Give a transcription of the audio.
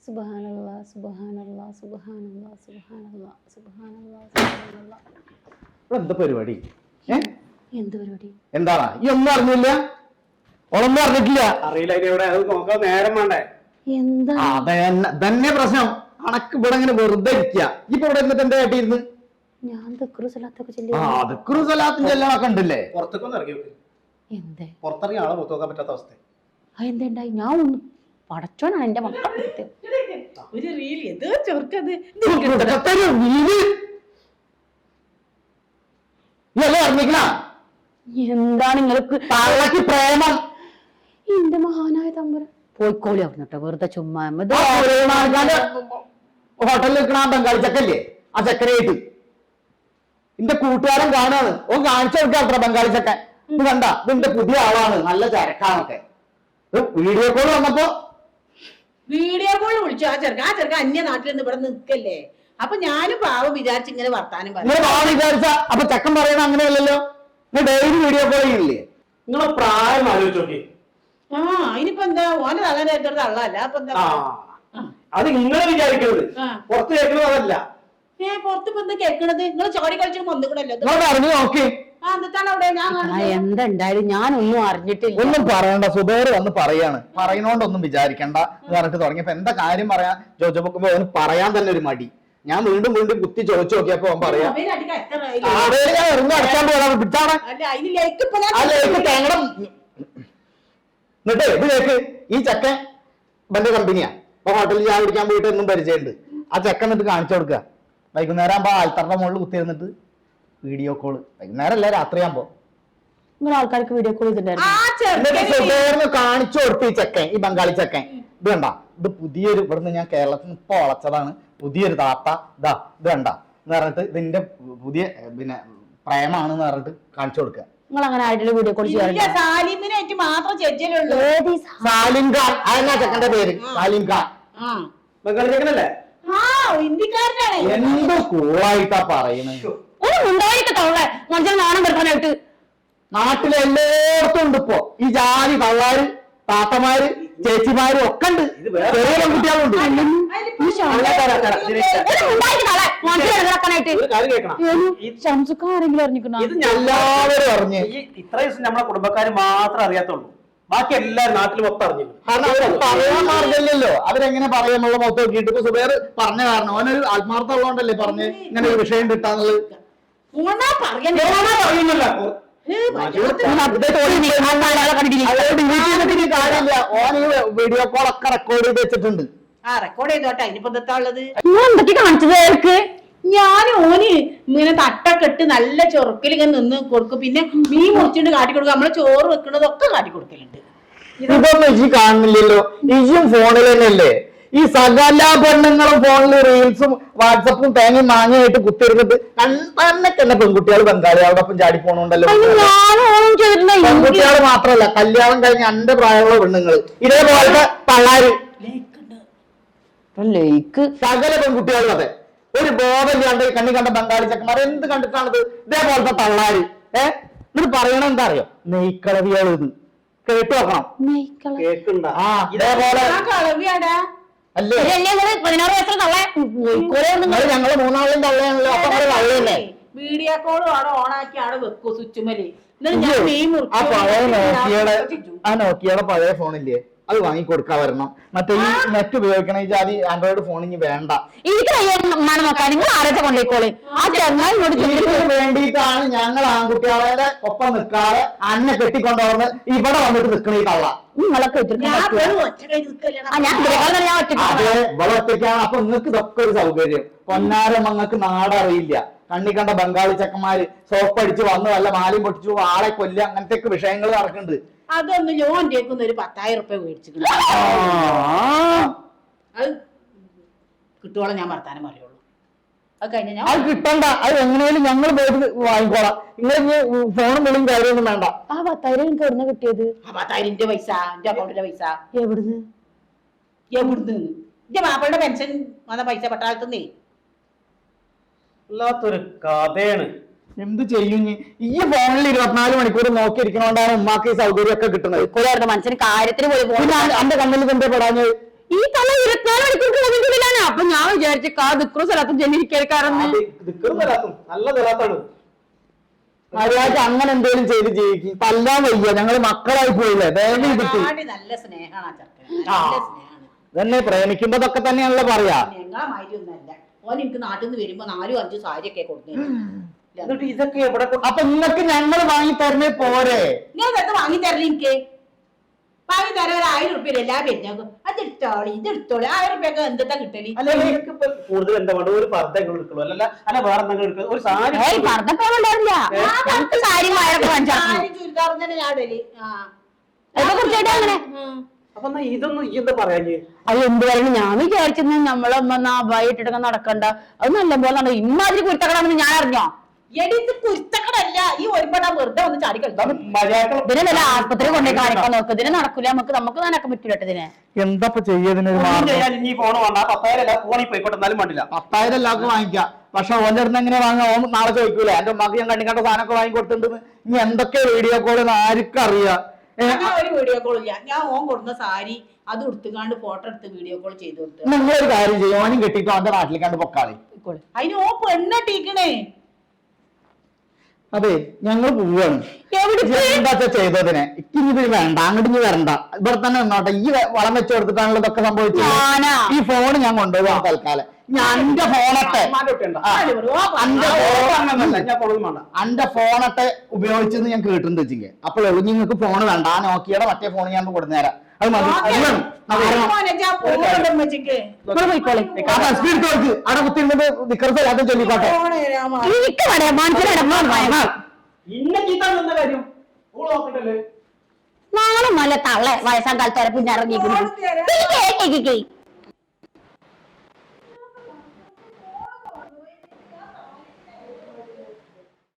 സുബ്ഹാനല്ലാഹ് സുബ്ഹാനല്ലാഹ് സുബ്ഹാനല്ലാഹ് സുബ്ഹാനല്ലാഹ് സുബ്ഹാനല്ലാഹ് സുബ്ഹാനല്ലാഹ്. എന്താ പരിപാടി? എന്ത് പരിപാടി? എന്താണ് ഈ ഒന്നും അറിഞ്ഞില്ല? ഓളൊന്നും അറിഞ്ഞിട്ടില്ല. അറിയില്ല, ഇവിടെ അത് നോക്കാൻ നേരം വേണ്ടേ? എന്താ തന്നെ പ്രശ്നം. അണക്ക് ഇവിടെ ഇങ്ങനെ വെറുതെ ഇരിക്കുക. ഇപ്പൊ ഇവിടെ എന്നിട്ട് എന്താ കേട്ടിരുന്നു? ഞാൻ ദിക്റ് സലാത്തൊക്കെ ദിക്റും സലാത്തും ചെല്ലണൊക്കെ ഉണ്ടല്ലേ? പുറത്തേക്കൊന്നും ഇറങ്ങി നോക്ക്. എന്തേ പുറത്തിറങ്ങി ആളെ പുറത്തു നോക്കാൻ പറ്റാത്ത അവസ്ഥ. അതെന്തായി? ഞാൻ ഒന്ന് പടച്ചോനാണ് എന്റെ മക്കളെ. ഒരു റീൽ ഏതോ ചെറുക്കത് അറിഞ്ഞിക്കണ എന്താണ് നിങ്ങൾക്ക് തള്ളക്ക് പ്രേമം? എന്റെ മഹാനായ തമ്പുരാൻ പോയിക്കോളി അവിടുന്നിട്ടോ, വെറുതെ ചുമ്മാ ഹോട്ടലിൽ നിൽക്കണ ബംഗാളി ചക്കല്ലേ, ആ ചക്കരയായിട്ട് എന്റെ കൂട്ടുകാരൻ കാണാണ്. ഓൻ കാണിച്ചു കൊടുക്കാത്ര ബംഗാളി ചക്കൻ. ഇത് കണ്ട, ഇതിന്റെ പുതിയ ആളാണ്, നല്ല ചരക്കാണൊക്കെ. വീഡിയോ കോൾ വന്നപ്പോ വീഡിയോ കോൾ വിളിച്ചു. ആ ചെറുക്ക അന്യ നാട്ടിൽ നിന്ന് ഇവിടെ നിൽക്കല്ലേ. അപ്പൊ ഞാനും പാവം വിചാരിച്ച് ഇങ്ങനെ വർത്താനം വിചാരിച്ച അപ്പൊ ചക്കൻ പറയണ അങ്ങനെയല്ലല്ലോ. ഡെയിലി വീഡിയോ കോൾ ചെയ്യില്ലേ? നിങ്ങളെ പ്രായം ആലോചിച്ച് നോക്കി. ആ ഇനിയിപ്പോ എന്താ, ഓനെ തള്ളാൻ ഏറ്റെടുത്ത തള്ളല്ല. അപ്പൊ എന്താ അത് നിങ്ങൾ വിചാരിക്കുന്നത്, പുറത്ത് കേൾക്കുന്നത് അതല്ല. പുറത്തിപ്പോ എന്താ കേൾക്കണത്? നിങ്ങൾ ചോടി കളിച്ചു വന്നിക്കണല്ലോ. അറിഞ്ഞു നോക്കി എന്നിട്ടാണ് അവിടെ ഞാൻ എന്തുണ്ടായാലും ഞാനൊന്നും അറിഞ്ഞിട്ടില്ല. ഒന്നും പറയണ്ട, സുബേർ വന്ന് പറയാണ്. പറയുന്നോണ്ടൊന്നും വിചാരിക്കണ്ട എന്ന് പറഞ്ഞിട്ട് തുടങ്ങിയപ്പോ എന്താ കാര്യം പറയാൻ ചോദിച്ചപ്പോ അവന് പറയാൻ തന്നെ ഒരു മടി. ഞാൻ വീണ്ടും വീണ്ടും കുത്തി ചോദിച്ചു നോക്കിയപ്പോ അവൻ പറയാം എന്നിട്ട് ഇത് കേക്ക്, ഈ ചെക്കൻ വന്റെ കമ്പനിയാ. അപ്പൊ ഹോട്ടലിൽ ചായ കുടിക്കാൻ പോയിട്ട് എന്നും പരിചയമുണ്ട്. ആ ചെക്കൻ എന്നിട്ട് കാണിച്ചു കൊടുക്കുക. വൈകുന്നേരം ആകുമ്പോ ആൽത്തറയുടെ മുകളിൽ കുത്തിയിരുന്നിട്ട് വീഡിയോ കോള്. വൈകുന്നേരം അല്ല, രാത്രിയാകുമ്പോ നിങ്ങൾ ആൾക്കാർക്ക് വീഡിയോ കോൾ ചെയ്തിട്ടുണ്ടായിരുന്നു. കാണിച്ചു കൊടുത്ത് ഈ ചെക്കൻ, ഈ ബംഗാളി ചെക്കൻ. ഇത് കണ്ട, ഇത് പുതിയൊരു, ഇവിടുന്ന് ഞാൻ കേരളത്തിൽ നിന്ന് ഇപ്പൊ വളച്ചതാണ്, പുതിയൊരു താത്ത. ഇതാ ഇത് കണ്ട എന്ന് പറഞ്ഞിട്ട് ഇതിന്റെ പുതിയ പിന്നെ പ്രേമാണെന്ന് പറഞ്ഞിട്ട് കാണിച്ചു കൊടുക്കുക. നിങ്ങൾ അങ്ങനെ ആയിട്ടുള്ള വീഡിയോ കോൾ ചെയ്യാറില്ല. സാലിമിനായിട്ട് മാത്രം ചെജ്ജലുള്ളൂ. സാലിം ഖാൻ, അതെന്നാ ചെക്കന്റെ പേര്, സാലിം ഖാൻ. ബംഗാളി ചെക്കനല്ലേ? ഹിന്ദിക്കാരനാണ്. എന്ത് കൂളായിട്ടാ പറയുന്നത്. മനുഷ്യൻ നാണം കിടക്കാനായിട്ട് നാട്ടിലെ എല്ലായിടത്തും ഉണ്ട് ഇപ്പൊ ഈ ജാതി തള്ളാര്, താത്തമാര്, ചേച്ചിമാരും ഒക്കെ ഉണ്ട്. ചെറിയ പെൺകുട്ടികളുണ്ട്. എല്ലാവരും അറിഞ്ഞു. ഇത്ര ദിവസം നമ്മളെ കുടുംബക്കാര് മാത്രം അറിയാത്തുള്ളൂ, ബാക്കി എല്ലാരും നാട്ടിൽ മൊത്തം അറിഞ്ഞു. പറയാൻ മാർഗമില്ലല്ലോ. അവരെങ്ങനെ പറയാനുള്ള മൊത്തം നോക്കിയിട്ട് ഇപ്പൊ സുബേർ പറഞ്ഞ കാരണം അവനൊരു ആത്മാർത്ഥം ഉള്ളതുകൊണ്ടല്ലേ പറഞ്ഞ് ഇങ്ങനെ ഒരു വിഷയം കിട്ടാന്നുള്ളത്. വീഡിയോ കോൾ ഒക്കെ റെക്കോർഡ് ചെയ്ത് വെച്ചിട്ടുണ്ട്. റെക്കോർഡ് ചെയ്തോട്ടെ. അതിനിപ്പോ എന്താ എന്തൊക്കെ കാണിച്ചത്? ഞാൻ ഓന് ഇങ്ങനെ തട്ടൊക്കെ ഇട്ട് നല്ല ചൊറുക്കിൽ ഇങ്ങനെ നിന്ന് കൊടുക്കും. പിന്നെ മീൻ മുറിച്ചിട്ട് കാട്ടിക്കൊടുക്കും. നമ്മള് ചോറ് വെക്കണതൊക്കെ കാട്ടിക്കൊടുക്കലുണ്ട്. ഇതൊന്നും ഇജി കാണുന്നില്ലല്ലോ. ഇജും ഫോണിൽ തന്നെയല്ലേ. ഈ സകല പെണ്ണുങ്ങളും ഫോണിൽ റീൽസും വാട്സപ്പും തേങ്ങയും മാങ്ങയായിട്ട് കുത്തിരുന്നിട്ട് തന്നെ പെൺകുട്ടികൾ ബംഗാളികളോടൊപ്പം ചാടി പോണുണ്ടല്ലോ. പെൺകുട്ടികൾ മാത്രല്ല, കല്യാണം കഴിഞ്ഞ എന്റെ പ്രായമുള്ള പെണ്ണുങ്ങൾ ഇതേപോലത്തെ തള്ളാര് സകല പെൺകുട്ടികളും. അതെ, ഒരു ബോധം കണ്ട് കണ്ണി കണ്ട ബംഗാളി ചെക്കന്മാർ എന്ത് കണ്ടിട്ടാണിത്? ഇതേപോലത്തെ തള്ളാര്. എന്നിട്ട് പറയണ എന്താ അറിയോ? നെയ്ക്കളവിയാണ് ഇത്. കേട്ടു നോക്കണം. കേൾക്കണ്ട. ഇതേപോലെ അല്ലേ? 16 വയസ്സിൽ ഞങ്ങള് മൂന്നാളും തള്ളയാണല്ലോ. അപ്പൊ തള്ളയല്ലേ? വീഡിയോ കോളും അവിടെ ഓണാക്കി അവിടെ വെക്കൂ സ്വിച്ചുമല്. ആ പഴയ നോക്കിയുടെ പഴയ ഫോണില്ലേ, അത് വാങ്ങിക്കൊടുക്കാൻ വരണം. മറ്റേ ഈ നെറ്റ് ഉപയോഗിക്കണ ഈ ജാതി ആൻഡ്രോയിഡ് ഫോൺ ഇനി വേണ്ട. വേണ്ടിയിട്ടാണ് ഞങ്ങൾ ആൺകുട്ടികളെ ഒപ്പം നിൽക്കാതെ അന്നെ കെട്ടിക്കൊണ്ടുവന്ന് ഇവിടെ വന്നിട്ട് നിൽക്കണ ഈ തള്ള. നിങ്ങളൊക്കെ അതെ, ഇവിടെ ഒറ്റയ്ക്കാണ്. അപ്പൊ നിങ്ങൾക്ക് ഇതൊക്കെ ഒരു സൗകര്യം. പൊന്നാരം നിങ്ങൾക്ക് നാടറിയില്ല. കണ്ണി കണ്ട ബംഗാളി ചെക്കന്മാര് സോപ്പടിച്ച് വന്ന് വല്ല മാലിയും പൊട്ടിച്ചു ആളെ കൊല്ലുക, അങ്ങനത്തെ ഒക്കെ വിഷയങ്ങൾ നടക്കുന്നുണ്ട്. അതൊന്ന് ലോൺ കേൾക്കുന്ന ഒരു 10,000 റുപ്യ മേടിച്ചിട്ടുണ്ട്. അത് കിട്ടുവോളം ഞാൻ വർത്താനം പറയുള്ളൂ. അത് കഴിഞ്ഞ അത് കിട്ടണ്ട. അത് എങ്ങനെയാലും ഞങ്ങൾ പോയിട്ട് വാങ്ങിക്കോളാം. ഇങ്ങനെ ഫോണും വിളിയും കാര്യമൊന്നും വേണ്ട. ആ 10,000 എനിക്ക് എവിടുന്ന കിട്ടിയത്? ആ 10,000 പൈസ എന്റെ അക്കൗണ്ടിലെ പൈസ. എവിടുന്ന്? എന്റെ മാപ്പിളുടെ പെൻഷൻ വന്ന പൈസ പട്ടാളത്തുന്നേ. വല്ലാത്തൊരു കഥയാണ്. എന്ത് ചെയ്യും? ഈ ഫോണിൽ 24 മണിക്കൂർ നോക്കിയിരിക്കണോണ്ടാണ് ഉമ്മാക്ക് ഈ സൗകര്യം ഒക്കെ കിട്ടുന്നത്. മനുഷ്യന് കാര്യത്തിന് പോയി എന്റെ കണ്ണിൽ എന്തേ പെടാഞ്ഞത്? ഈ തല 24 മണിക്കൂർ അപ്പൊ ഞാൻ വിചാരിച്ചു ദിക്റും സ്ഥലത്തും ജനിരിക്കാറന്ന് നല്ല തലാത്താണ്. മര്യാദ അങ്ങനെ എന്തെങ്കിലും ചെയ്ത് ജീവിക്കും. തല്ലാൻ വയ്യ, ഞങ്ങള് മക്കളായി പോയില്ലേ. ദയവ് ചെയ്തിട്ട് നല്ല സ്നേഹമാണ് ആ ചെറുക്കൻ, നല്ല സ്നേഹമാണ്. തന്നെ പ്രേമിക്കുമ്പോ ഇതൊക്കെ തന്നെയാണല്ലോ പറയാ. ഞങ്ങളെ മാതിരി ഒന്നല്ല ഓൻ. എനിക്ക് നാട്ടിൽ നിന്ന് വരുമ്പോ 4-5 സാരിയൊക്കെ കൊടുത്തു. എന്നിട്ട് ഇതൊക്കെ എവിടെ അപ്പൊ നിങ്ങൾക്ക് ഞങ്ങൾ വാങ്ങി തരുന്നേ പോരെ? ഞാൻ ഇതൊക്കെ വാങ്ങി തരല. എനിക്ക് വാങ്ങി തരാൻ 1000 റുപ്യ എല്ലാ പെരുന്നാക്കും. അത് എടുത്തോളി, ഇത് എടുത്തോളി. 1000 റുപ്യൊക്കെ എന്താ കിട്ടല്? അല്ല നിങ്ങൾക്ക് ഇപ്പൊ കൂടുതൽ എന്താ വേണ്ട? ഒരു പർദ്ദ നിങ്ങൾ എടുക്കുള്ളൂ, അല്ല അല്ല വേറെ എന്തെങ്കിലും എടുക്കുക. ഒരു സാരി സാരി ചുരിദാറും തന്നെ ഞാൻ ഇടല്. അങ്ങനെ അപ്പൊ എന്നാ ഇതൊന്നും ഈ എന്താ പറയാഞ്ഞ്? അത് എന്ത് പറയുന്നു? ഞാൻ വിചാരിച്ചിരുന്നു നമ്മളൊന്നും അബായി ഇട്ടിട്ടൊക്കെ നടക്കണ്ട. അത് നല്ലപോലെ ഇമ്മാതിരി കുരുത്തക്കടാണെന്ന് ഞാൻ അറിഞ്ഞോ? എടിത് കുരുത്തക്കടല്ല. ഈ ഒരുപാട് വെറുതെ ഒന്ന് ചാടി കളിക്കാം. ഇതിനെ വല്ല ആസ്പത്രി കൊണ്ടുപോയി കാണിക്കാൻ നോക്ക്. ഇതിനെ നടക്കൂല. നമുക്ക് നനക്കാൻ പറ്റൂല. ഇതിനെ എന്താ ചെയ്യുന്നതിനൊരു മാർഗം? ഇനി ഫോൺ വേണ്ട, 10,000 ഫോണിൽ പോയിക്കോട്ടെ, എന്നാലും വേണ്ടില്ല. 10,000 എല്ലാവർക്കും വാങ്ങിക്കാം. പക്ഷെ ഓന്റെ അടുത്ത് എങ്ങനെ വാങ്ങാം? ഓൻ നാളെ ചോദിക്കൂലേ എന്റെ ഉമ്മാക്ക് ഞാൻ കണ്ണിക്കണ്ട സാധനമൊക്കെ വാങ്ങി കൊടുത്തിട്ടുണ്ട്. ഇനി എന്തൊക്കെ വീഡിയോ കോൾ ആർക്കും അറിയാം. ഒരു വീഡിയോ കോൾ ഇല്ല. ഞാൻ ഓൻ കൊടുക്കുന്ന സാരി അത് എടുത്തുകാണ്ട് ഫോട്ടോ എടുത്ത് വീഡിയോ കോൾ ചെയ്ത് കൊടുത്തു. നിങ്ങളൊരു കാര്യം ചെയ്യും, ഓനും കെട്ടിയിട്ട് അവന്റെ നാട്ടിൽ കണ്ട് പൊക്കാളി. അതിന് ഓൻ പെണ്ണട്ടീക്കണേ. അതെ, ഞങ്ങൾ പോവാണ്. എന്താ ചെയ്തതിനെ ഇനി വേണ്ട, അങ്ങോട്ട് ഇനി വരണ്ട, ഇവിടെ തന്നെ നിന്നോട്ടെ. ഈ വളം വെച്ച് കൊടുത്തിട്ടാണല്ലോ ഇതൊക്കെ സംഭവിച്ചത്. ഈ ഫോണ് ഞാൻ കൊണ്ടുപോകാം തൽക്കാലം. ഞാൻ എന്റെ ഫോണട്ടെ എന്റെ ഫോണട്ടെ ഉപയോഗിച്ചെന്ന് ഞാൻ കേട്ടിട്ടുണ്ട് വെച്ചിങ്ങ. അപ്പോൾ നിങ്ങൾക്ക് ഫോണ് വേണ്ട, ആ നോക്കിയുടെ മറ്റേ ഫോൺ ഞാൻ കൊടുന്നേരാം. അത് മതി. അവിടെ കുത്തിരുന്നത് നിക്കർസ് എല്ലാത്തും ചൊല്ലിക്കോട്ടെ. നാളെ നല്ല തള്ള വയസ്സാം കാലത്ത് വരെ പിന്നെ ഇറങ്ങിയിരിക്കുന്നു.